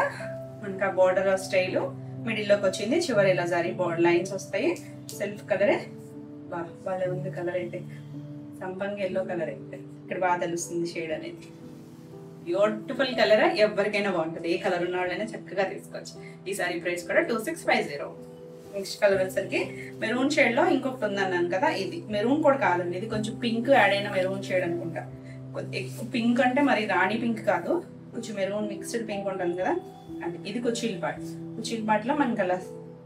మనకి ఆ బార్డర్ స్టైల్ మిడిల్ లోకి వచ్చింది. చివరి ఇలా జరీ బార్డర్ లైన్స్ వస్తాయి. సెల్ఫ్ కలరే బాగా ఉంది. కలర్ అయితే సంపంగి ఎల్లో కలర్ అయితే ఇక్కడ బాగా తెలుస్తుంది షేడ్ అనేది. Beautiful colour. ఎవరికైనా బాగుంటుంది. ఏ కలర్ ఉన్న వాళ్ళైనా చక్కగా తీసుకోవచ్చు. ఈ సారీ ప్రైస్ కూడా 2650. నెక్స్ట్ కలర్ వచ్చేసరికి మెరూన్ షేడ్ లో ఇంకొకటి ఉందన్నాను కదా, ఇది మెరూన్ కూడా కాదండి. ఇది కొంచెం పింక్ యాడ్ అయిన మెరూన్ షేడ్ అనుకుంటా. ఎక్కువ పింక్ అంటే మరి రాణి పింక్ కాదు, కొంచెం మెరూన్ మిక్స్డ్ పింక్ ఉంటుంది కదా అది. ఇది కుర్చీల పార్ట్ లో మనకి అలా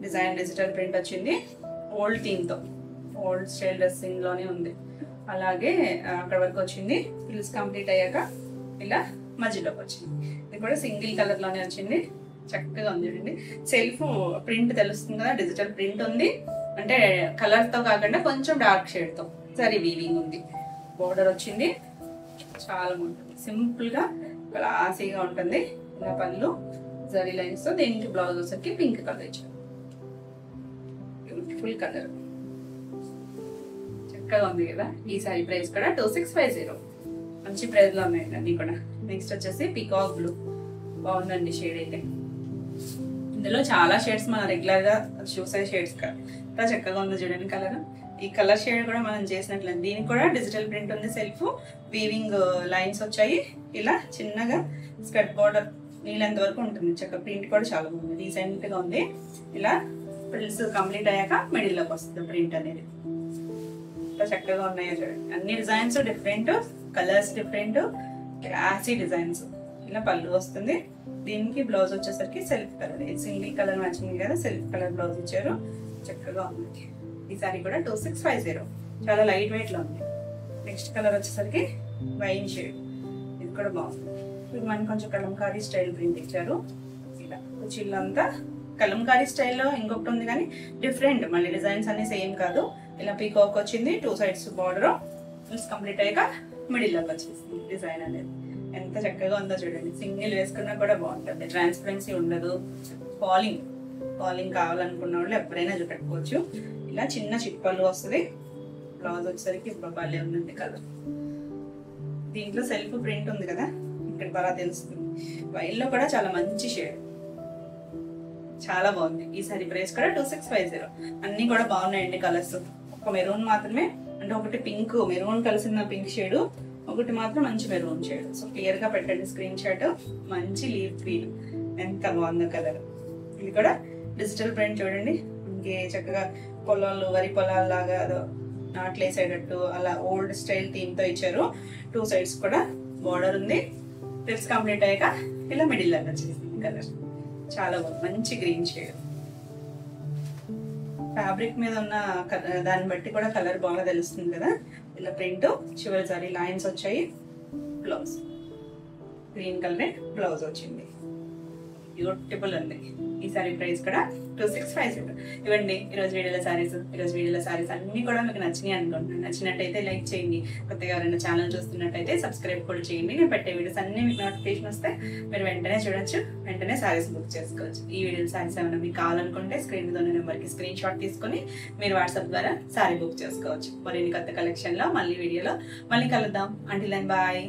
డిజైన్ డిజిటల్ ప్రింట్ వచ్చింది. ఓల్డ్ థీమ్ తో, ఓల్డ్ స్టైల్ డ్రెస్సింగ్ లోనే ఉంది. అలాగే అక్కడ వరకు వచ్చింది. ఫ్రిల్స్ కంప్లీట్ అయ్యాక ఇలా మధ్యలోకి వచ్చింది. ఇది కూడా సింగిల్ కలర్ లోనే వచ్చింది. చక్కగా ఉంది చూడండి. సెల్ఫ్ ప్రింట్ తెలుస్తుంది కదా, డిజిటల్ ప్రింట్ ఉంది. అంటే కలర్ తో కాకుండా కొంచెం డార్క్ షేడ్ తో సరీ వీవింగ్ ఉంది. బోర్డర్ వచ్చింది. చాలా బాగుంటుంది. సింపుల్ గా క్లాసీగా ఉంటుంది. ఇలా పళ్ళు జరీ లైన్స్ తో. దీనికి బ్లౌజ్ వచ్చేసరికి పింక్ కలర్ ఇచ్చారు. బ్యూటిఫుల్ కలర్, చక్కగా ఉంది కదా. ఈ సారీ ప్రైస్ కూడా 2650. మంచి ప్రైస్ లో ఉన్నాయండి అన్ని కూడా. నెక్స్ట్ వచ్చేసి పీకాక్ బ్లూ. బాగుందండి షేడ్ అయితే. ఇందులో చాలా షేడ్స్ మన రెగ్యులర్ గా చూసే షేడ్స్ కదా, చక్కగా ఉంది చూడండి కలర్. ఈ కలర్ షేడ్ కూడా మనం చేసినట్లే. దీనికి కూడా డిజిటల్ ప్రింట్ ఉంది. సెల్ఫ్ వీవింగ్ లైన్స్ వచ్చాయి. ఇలా చిన్నగా స్కర్ట్ బార్డర్ నీళ్ళంత వరకు ఉంటుంది. చక్కగా ప్రింట్ కూడా చాలా బాగుంది, రీసెంట్ గా ఉంది. ఇలా ఫ్రిల్స్ కంప్లీట్ అయ్యాక మిడిల్ లోకి వస్తుంది ప్రింట్ అనేది. చక్కగా ఉన్నాయో చూడండి. అన్ని designs different, colours different, classy designs. ఇలా పళ్ళు వస్తుంది. దీనికి బ్లౌజ్ వచ్చేసరికి self colour, single colour matching కదా, సెల్ఫ్ కలర్ బ్లౌజ్ ఇచ్చారు. చక్కగా ఉంది. ఈ సారీ కూడా 2650, చాలా లైట్ వెయిట్ లో ఉంది. నెక్స్ట్ కలర్ వచ్చేసరికి వైన్ షేడ్, ఇది కూడా బాగుంది. ఇది మనకి కొంచెం కలంకారీ స్టైల్ ప్రింట్ ఇచ్చారు. ఇలా కుచ్చిళ్ళంతా కలంకారీ స్టైల్లో ఇంకొకటి ఉంది కానీ డిఫరెంట్, మళ్ళీ డిజైన్స్ అన్ని సేమ్ కాదు. ఇలా పీకాక్ వచ్చింది, 2 sides బార్డర్. కంప్లీట్ అయ్యాక మిడిల్లోకి వచ్చేసింది డిజైన్ అనేది. ఎంత చక్కగా ఉందో చూడండి. సింగిల్ వేసుకున్నా కూడా బాగుంటుంది, ట్రాన్స్పరెన్సీ ఉండదు. ఫాలింగ్ కావాలనుకున్న వాళ్ళు ఎప్పుడైనా చూపెట్టుకోవచ్చు. ఇలా చిన్న చిట్పళ్ళు వస్తుంది. బ్లౌజ్ వచ్చేసరికి భలే ఉంది కలర్. దీంట్లో సెల్ఫ్ ప్రింట్ ఉంది కదా, ఇక్కడ బాగా తెలుస్తుంది. వైల్లో కూడా చాలా మంచి షేడ్, చాలా బాగుంది. ఈ సారీ ప్రైస్ కూడా 2650. అన్ని కూడా బాగున్నాయండి కలర్స్. ఒక మెరూన్ మాత్రమే, అంటే ఒకటి పింక్ మెరూన్ కలిసిన పింక్ షేడ్, ఒకటి మాత్రం మంచి మెరూన్ షేడ్. సో క్లియర్ గా పెట్టండి స్క్రీన్ షాట్. మంచి లీవ్ గ్రీన్, ఎంత బాగుందో కలర్. ఇది కూడా డిజిటల్ ప్రింట్ చూడండి. ఇంకే చక్కగా పొలాలు, వరి పొలాలు లాగా నాట్లు వేసేటట్టు అలా ఓల్డ్ స్టైల్ థీమ్ తో ఇచ్చారు. 2 sides కూడా బార్డర్ ఉంది. డ్రెస్ కంప్లీట్ అయ్యాక ఇలా మిడిల్ లాగా వచ్చేసింది కలర్. చాలా బాగుంది, మంచి గ్రీన్ షేడ్. ఫ్యాబ్రిక్ మీద ఉన్న దాన్ని బట్టి కూడా కలర్ బాగా తెలుస్తుంది కదా. ఇలా ప్రింట్, చివరి సారీ లైన్స్ వచ్చాయి. బ్లౌజ్ గ్రీన్ కలర్ బ్లౌజ్ వచ్చింది. బ్యూటిఫుల్ ఉంది. ఈ సారీ ప్రైస్ కూడా 2650. ఇవ్వండి ఈరోజు వీడియోలో సారీస్ అన్ని కూడా మీకు నచ్చినాయి అనుకుంటున్నాను. నచ్చినట్టయితే లైక్ చేయండి. కొత్తగా ఎవరైనా ఛానల్ చూస్తున్నట్టయితే సబ్స్క్రైబ్ కూడా చేయండి. నేను పెట్టే వీడియోస్ అన్ని మీకు నోటిఫికేషన్ వస్తే మీరు వెంటనే చూడొచ్చు, వెంటనే సారీస్ బుక్ చేసుకోవచ్చు. ఈ వీడియోలో సారీస్ ఏమైనా మీకు కావాలనుకుంటే స్క్రీన్ మీద ఉన్న నెంబర్కి స్క్రీన్ షాట్ తీసుకొని మీరు వాట్సాప్ ద్వారా సారీ బుక్ చేసుకోవచ్చు. మరిన్ని కొత్త కలెక్షన్లో మళ్ళీ వీడియోలో మళ్ళీ కలుద్దాం. Until then bye.